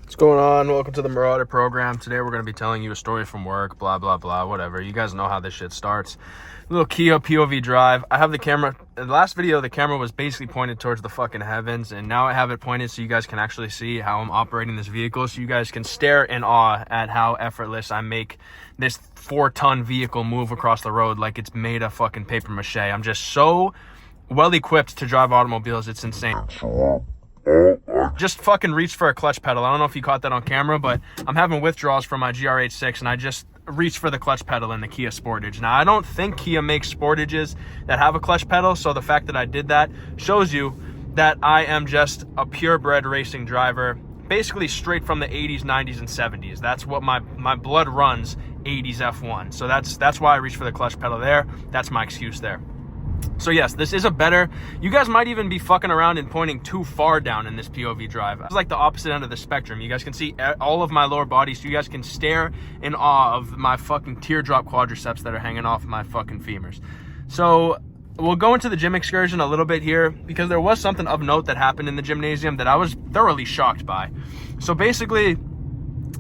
What's going on? Welcome to the Marauder program. Today we're going to be telling you a story from work, blah, blah, blah, whatever. You guys know how this shit starts. Little Kia POV drive. I have the camera. In the last video, the camera was basically pointed towards the fucking heavens, and now I have it pointed so you guys can actually see how I'm operating this vehicle, so you guys can stare in awe at how effortless I make this 4-ton vehicle move across the road like it's made of fucking paper mache. I'm just so well equipped to drive automobiles. It's insane. Just fucking reached for a clutch pedal. I don't know if you caught that on camera, but I'm having withdrawals from my GR86, and I just reached for the clutch pedal in the Kia Sportage. Now, I don't think Kia makes Sportages that have a clutch pedal, so the fact that I did that shows you that I am just a purebred racing driver, basically straight from the 80s, 90s, and 70s. That's what my blood runs, 80s F1. So that's why I reached for the clutch pedal there. That's my excuse there. So yes, this is a better, you guys might even be fucking around and pointing too far down in this POV drive. It's like the opposite end of the spectrum. You guys can see all of my lower body, so you guys can stare in awe of my fucking teardrop quadriceps that are hanging off my fucking femurs. So we'll go into the gym excursion a little bit here, because there was something of note that happened in the gymnasium that I was thoroughly shocked by. So basically,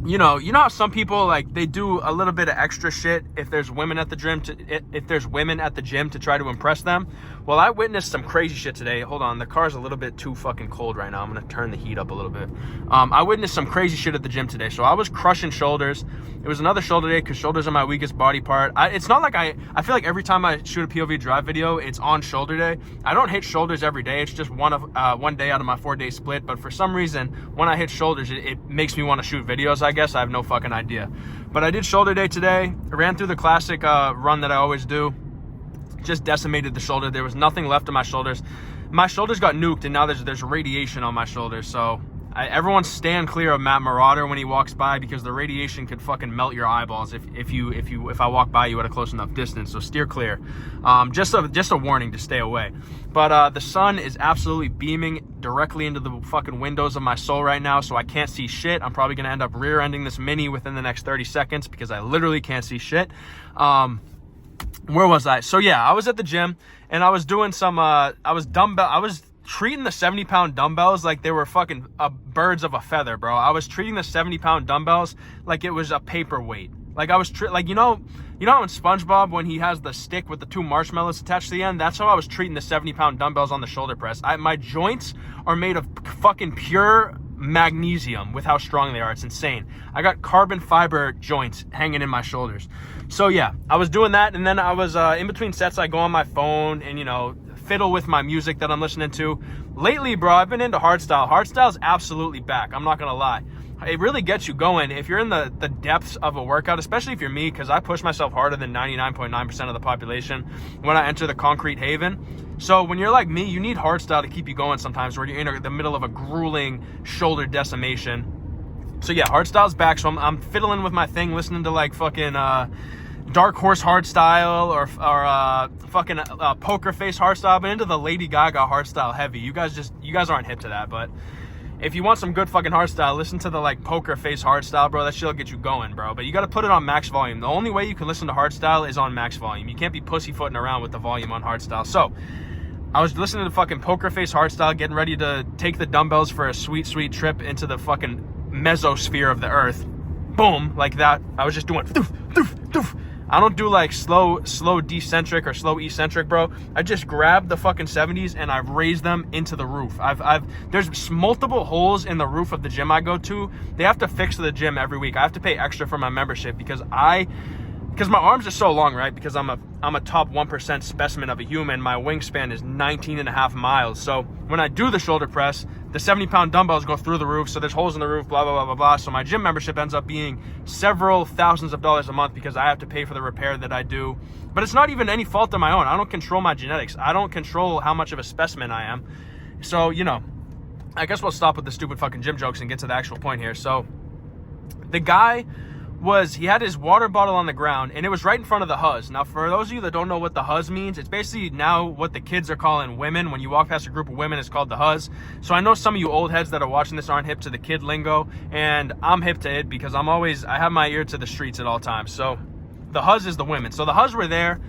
you know how some people, like, they do a little bit of extra shit if there's women at the gym to try to impress them. Well, I witnessed some crazy shit today. Hold on, the car's a little bit too fucking cold right now. I'm gonna turn the heat up a little bit. I witnessed some crazy shit at the gym today. So I was crushing shoulders. It was another shoulder day because shoulders are my weakest body part. It's not like I feel like every time I shoot a POV drive video, it's on shoulder day. I don't hit shoulders every day. It's just one day out of my 4-day split. But for some reason, when I hit shoulders, it makes me want to shoot videos, I guess. I have no fucking idea. But I did shoulder day today. I ran through the classic run that I always do. Just decimated the shoulder. There was nothing left of my shoulders. My shoulders got nuked, and now there's radiation on my shoulders. So everyone stand clear of MattMarauders when he walks by, because the radiation could fucking melt your eyeballs if I walk by you at a close enough distance. So steer clear. Just a warning to stay away. But the sun is absolutely beaming directly into the fucking windows of my soul right now, so I can't see shit. I'm probably gonna end up rear-ending this Mini within the next 30 seconds because I literally can't see shit. Where was I? So yeah, I was at the gym and I was doing some I was treating the 70-pound dumbbells like they were fucking birds of a feather, bro. I was treating the 70-pound dumbbells like it was a paperweight. Like I was like, you know how in SpongeBob when he has the stick with the 2 marshmallows attached to the end? That's how I was treating the 70-pound dumbbells on the shoulder press. My joints are made of fucking pure magnesium with how strong they are. It's insane. I got carbon fiber joints hanging in my shoulders. So yeah, I was doing that, and then I was in between sets, I go on my phone and fiddle with my music that I'm listening to. Lately, bro, I've been into hardstyle. Hardstyle's absolutely back. I'm not gonna lie. It really gets you going if you're in the depths of a workout, especially if you're me, because I push myself harder than 99.9% of the population when I enter the concrete haven. So when you're like me, you need hardstyle to keep you going sometimes, where you're in the middle of a grueling shoulder decimation. So yeah, hardstyle's back. So I'm fiddling with my thing, listening to like fucking Dark Horse hardstyle or fucking Poker Face hardstyle, but into the Lady Gaga hardstyle heavy. You guys aren't hip to that, but if you want some good fucking hardstyle, listen to the like Poker Face hardstyle, bro. That shit'll get you going, bro. But you got to put it on max volume. The only way you can listen to hardstyle is on max volume. You can't be pussyfooting around with the volume on hardstyle. So I was listening to fucking Poker Face hardstyle, getting ready to take the dumbbells for a sweet, sweet trip into the fucking mesosphere of the earth. Boom, like that. I was just doing doof, doof, doof. I don't do like slow decentric or slow eccentric, bro. I just grab the fucking 70s and I've raised them into the roof. There's multiple holes in the roof of the gym I go to. They have to fix the gym every week. I have to pay extra for my membership because my arms are so long, right? Because I'm a top 1% specimen of a human. My wingspan is 19.5 miles. So when I do the shoulder press, the 70-pound dumbbells go through the roof. So there's holes in the roof, blah, blah, blah, blah, blah. So my gym membership ends up being several thousands of dollars a month because I have to pay for the repair that I do. But it's not even any fault of my own. I don't control my genetics. I don't control how much of a specimen I am. So, I guess we'll stop with the stupid fucking gym jokes and get to the actual point here. So the guy he had his water bottle on the ground, and it was right in front of the huzz. Now, for those of you that don't know what the huzz means, it's basically now what the kids are calling women. When you walk past a group of women, it's called the huzz. So I know some of you old heads that are watching this aren't hip to the kid lingo, and I'm hip to it because I have my ear to the streets at all times. So the huzz is the women. So the huzz were there.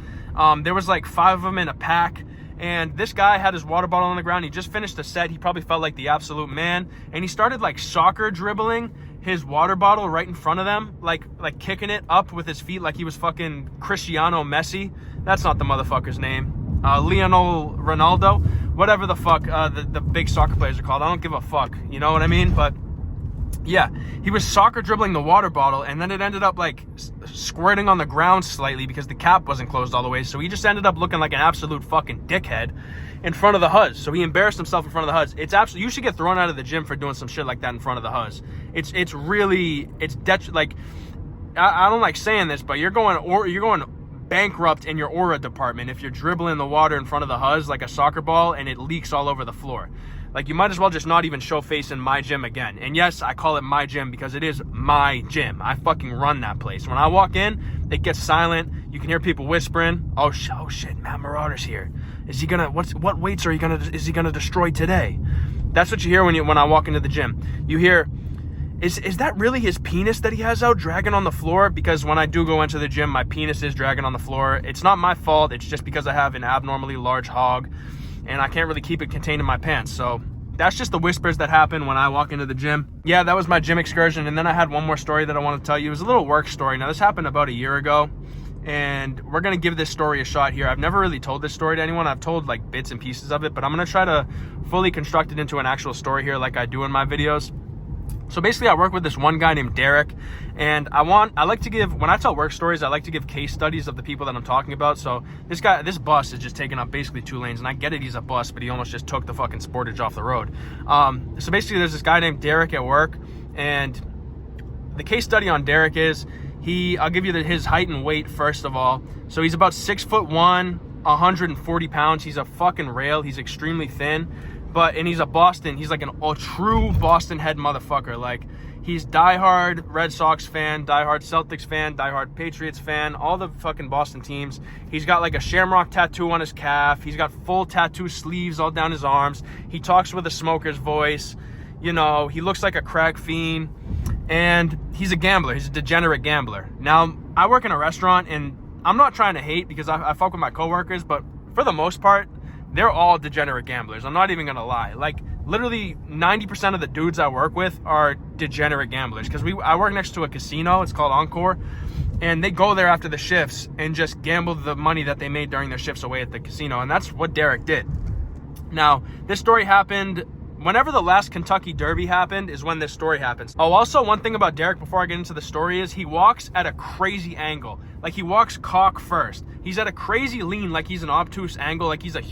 There was like 5 of them in a pack. And this guy had his water bottle on the ground. He just finished a set. He probably felt like the absolute man. And he started like soccer dribbling his water bottle right in front of them, like kicking it up with his feet like he was fucking Cristiano Messi. That's not the motherfucker's name. Lionel Ronaldo, whatever the fuck the big soccer players are called. I don't give a fuck, you know what I mean? But yeah, he was soccer dribbling the water bottle, and then it ended up like squirting on the ground slightly because the cap wasn't closed all the way. So he just ended up looking like an absolute fucking dickhead in front of the huz. So he embarrassed himself in front of the huz. It's absolutely, you should get thrown out of the gym for doing some shit like that in front of the huz. It's really, like, I don't like saying this, but you're going bankrupt in your aura department if you're dribbling the water in front of the huz like a soccer ball and it leaks all over the floor. Like, you might as well just not even show face in my gym again. And yes, I call it my gym because it is my gym. I fucking run that place. When I walk in, it gets silent. You can hear people whispering. Oh shit, MattMarauders here. Is he gonna, what weights is he gonna destroy today? That's what you hear when I walk into the gym. You hear, is that really his penis that he has out dragging on the floor? Because when I do go into the gym, my penis is dragging on the floor. It's not my fault. It's just because I have an abnormally large hog and I can't really keep it contained in my pants. So that's just the whispers that happen when I walk into the gym. Yeah, that was my gym excursion. And then I had one more story that I want to tell you. It was a little work story. Now, this happened about a year ago, and we're going to give this story a shot here. I've never really told this story to anyone. I've told like bits and pieces of it, but I'm going to try to fully construct it into an actual story here like I do in my videos. So basically, I work with this one guy named Derek, and I like to give, when I tell work stories, I like to give case studies of the people that I'm talking about. So this bus is just taking up basically 2 lanes, and I get it, he's a bus, but he almost just took the fucking Sportage off the road. So basically, there's this guy named Derek at work, and the case study on Derek is, I'll give you his height and weight first of all. So he's about 6'1", 140 pounds. He's a fucking rail. He's extremely thin. And he's he's like a true Boston head motherfucker. Like, he's diehard Red Sox fan, diehard Celtics fan, diehard Patriots fan, all the fucking Boston teams. He's got like a shamrock tattoo on his calf. He's got full tattoo sleeves all down his arms. He talks with a smoker's voice. You know, he looks like a crack fiend. And he's a gambler. He's a degenerate gambler. Now, I work in a restaurant, and I'm not trying to hate because I fuck with my coworkers, but for the most part, they're all degenerate gamblers. I'm not even gonna lie. Like, literally 90% of the dudes I work with are degenerate gamblers, because I work next to a casino. It's called Encore, and they go there after the shifts and just gamble the money that they made during their shifts away at the casino. And that's what Derek did. Now, this story happened whenever the last Kentucky Derby happened is when this story happens. Oh, also, one thing about Derek before I get into the story is he walks at a crazy angle. Like, he walks cock first. He's at a crazy lean, like he's an obtuse angle, like he's an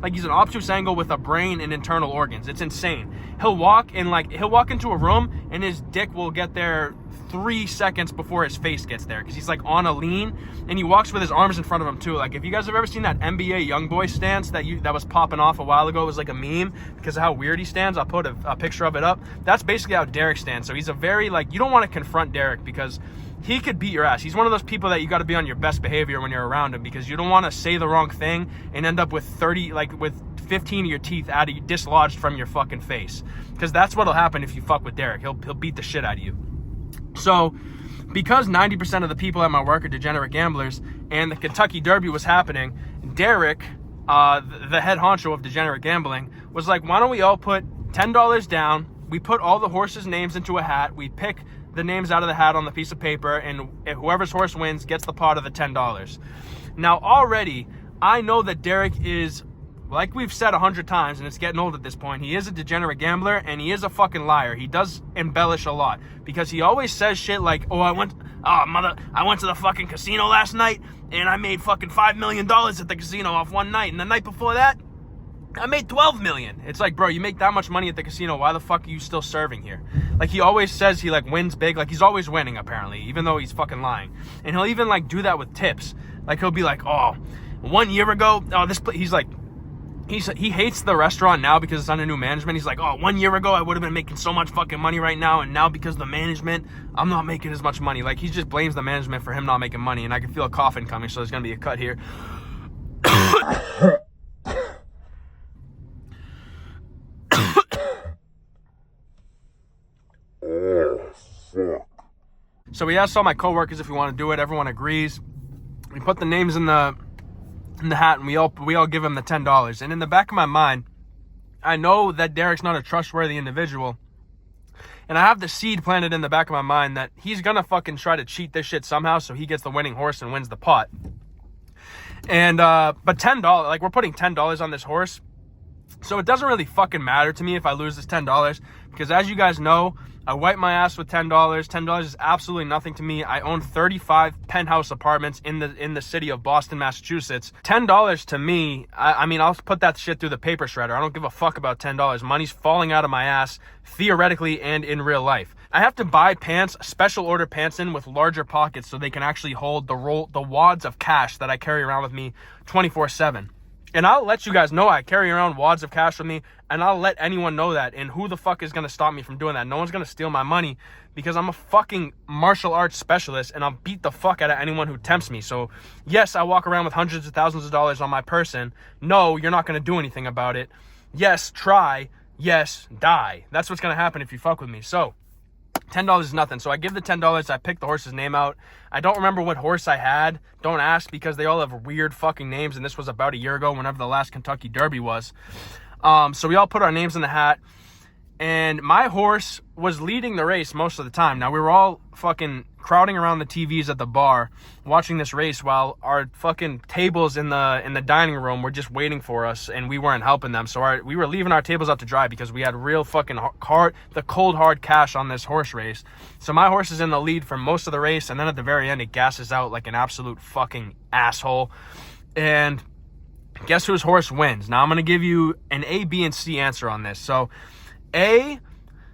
obtuse angle with a brain and internal organs. It's insane. He'll walk into a room and his dick will get there 3 seconds before his face gets there, because he's like on a lean, and he walks with his arms in front of him too. Like, if you guys have ever seen that NBA YoungBoy stance that was popping off a while ago, it was like a meme because of how weird he stands. I'll put a picture of it up. That's basically how Derek stands. So he's a very, like, you don't want to confront Derek because he could beat your ass. He's one of those people that you got to be on your best behavior when you're around him, because you don't want to say the wrong thing and end up with 15 of your teeth dislodged from your fucking face, because that's what'll happen if you fuck with Derek. He'll beat the shit out of you. So, because 90% of the people at my work are degenerate gamblers, and the Kentucky Derby was happening, Derek, the head honcho of degenerate gambling, was like, why don't we all put $10 down? We put all the horses' names into a hat. We pick the names out of the hat on the piece of paper, and whoever's horse wins gets the pot of the $10. Now, already, I know that Derek is, like we've said 100 times, and it's getting old at this point, he is a degenerate gambler, and he is a fucking liar. He does embellish a lot, because he always says shit like, I went to the fucking casino last night, and I made fucking $5 million at the casino off one night, and the night before that, I made $12 million. It's like, bro, you make that much money at the casino, why the fuck are you still serving here? Like, he always says he, like, wins big. Like, he's always winning, apparently, even though he's fucking lying. And he'll even, like, do that with tips. Like, he'll be like, 1 year ago, he's like, he hates the restaurant now because it's under new management. He's like, 1 year ago, I would have been making so much fucking money right now, and now because of the management, I'm not making as much money. Like, he just blames the management for him not making money, and I can feel a coffin coming, so there's gonna be a cut here. So we asked all my coworkers if we want to do it. Everyone agrees. We put the names in the hat, and we all give him the $10. And in the back of my mind, I know that Derek's not a trustworthy individual, And I have the seed planted in the back of my mind that he's gonna fucking try to cheat this shit somehow so he gets the winning horse and wins the pot. And but $10, like, we're putting $10 on this horse, so it doesn't really fucking matter to me if I lose this $10, because as you guys know, I wipe my ass with $10. $10 is absolutely nothing to me. I own 35 penthouse apartments in the city of Boston, Massachusetts. $10 to me, I mean, I'll put that shit through the paper shredder. I don't give a fuck about $10. Money's falling out of my ass, theoretically and in real life. I have to buy pants, special order pants in with larger pockets so they can actually hold the wads of cash that I carry around with me 24/7. And I'll let you guys know I carry around wads of cash with me, and I'll let anyone know that. And who the fuck is going to stop me from doing that? No one's going to steal my money, because I'm a fucking martial arts specialist, and I'll beat the fuck out of anyone who tempts me. So yes, I walk around with hundreds of thousands of dollars on my person. No, you're not going to do anything about it. Yes, try. Yes, die. That's what's going to happen if you fuck with me. So $10 is nothing. So I give the $10. I pick the horse's name out. I don't remember what horse I had. Don't ask, because they all have weird fucking names, and this was about a year ago, whenever the last Kentucky Derby was. So we all put our names in the hat, and my horse was leading the race most of the time. Now, we were all fucking crowding around the TVs at the bar watching this race, while our fucking tables in the dining room were just waiting for us, and we weren't helping them. So we were leaving our tables up to dry because we had real fucking hard cash on this horse race. So my horse is in the lead for most of the race, and then at the very end it gasses out like an absolute fucking asshole. And guess whose horse wins? Now I'm going to give you an A, B, and C answer on this. So A,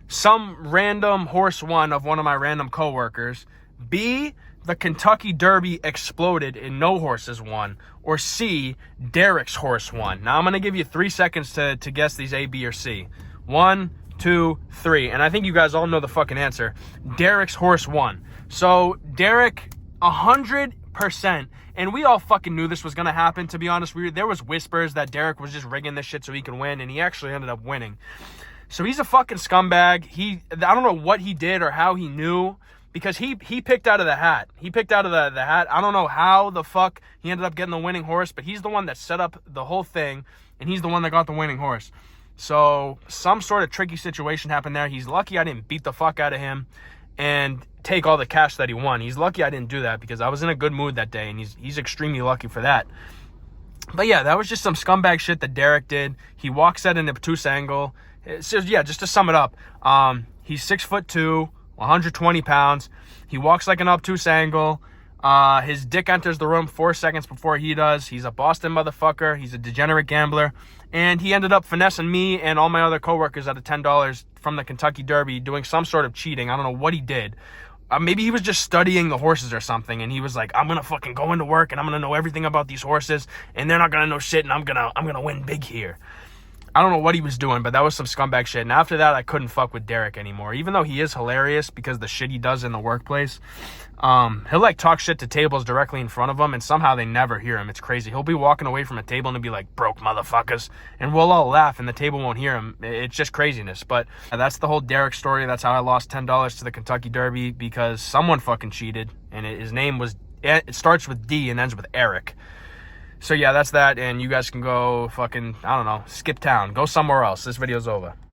some random horse won of one of my random coworkers. B, the Kentucky Derby exploded and no horses won. Or C, Derek's horse won. Now I'm going to give you 3 seconds to guess these A, B, or C. 1, 2, 3. And I think you guys all know the fucking answer. Derek's horse won. So Derek, 100%. And we all fucking knew this was going to happen, to be honest. There was whispers that Derek was just rigging this shit so he could win, and he actually ended up winning. So he's a fucking scumbag. I don't know what he did or how he knew, because he picked out of the hat. He picked out of the hat. I don't know how the fuck he ended up getting the winning horse, but he's the one that set up the whole thing, and he's the one that got the winning horse. So some sort of tricky situation happened there. He's lucky I didn't beat the fuck out of him and take all the cash that he won. He's lucky I didn't do that, because I was in a good mood that day, and he's extremely lucky for that. But yeah, that was just some scumbag shit that Derek did. He walks at an obtuse angle. So yeah, just to sum it up, he's 6'2", 120 pounds. He walks like an obtuse angle. His dick enters the room 4 seconds before he does. He's a Boston motherfucker. He's a degenerate gambler. And he ended up finessing me and all my other coworkers out of $10 from the Kentucky Derby, doing some sort of cheating. I don't know what he did. Maybe he was just studying the horses or something, and he was like, I'm going to fucking go into work, and I'm going to know everything about these horses, and they're not going to know shit, and I'm going to win big here. I don't know what he was doing, but that was some scumbag shit. And after that, I couldn't fuck with Derek anymore. Even though he is hilarious because the shit he does in the workplace, he'll like talk shit to tables directly in front of him, and somehow they never hear him. It's crazy. He'll be walking away from a table and he'll be like, broke motherfuckers, and we'll all laugh and the table won't hear him. It's just craziness. But that's the whole Derek story. That's how I lost $10 to the Kentucky Derby, because someone fucking cheated, and his name was, it starts with D and ends with Eric. So yeah, that's that, and you guys can go fucking, I don't know, skip town. Go somewhere else. This video's over.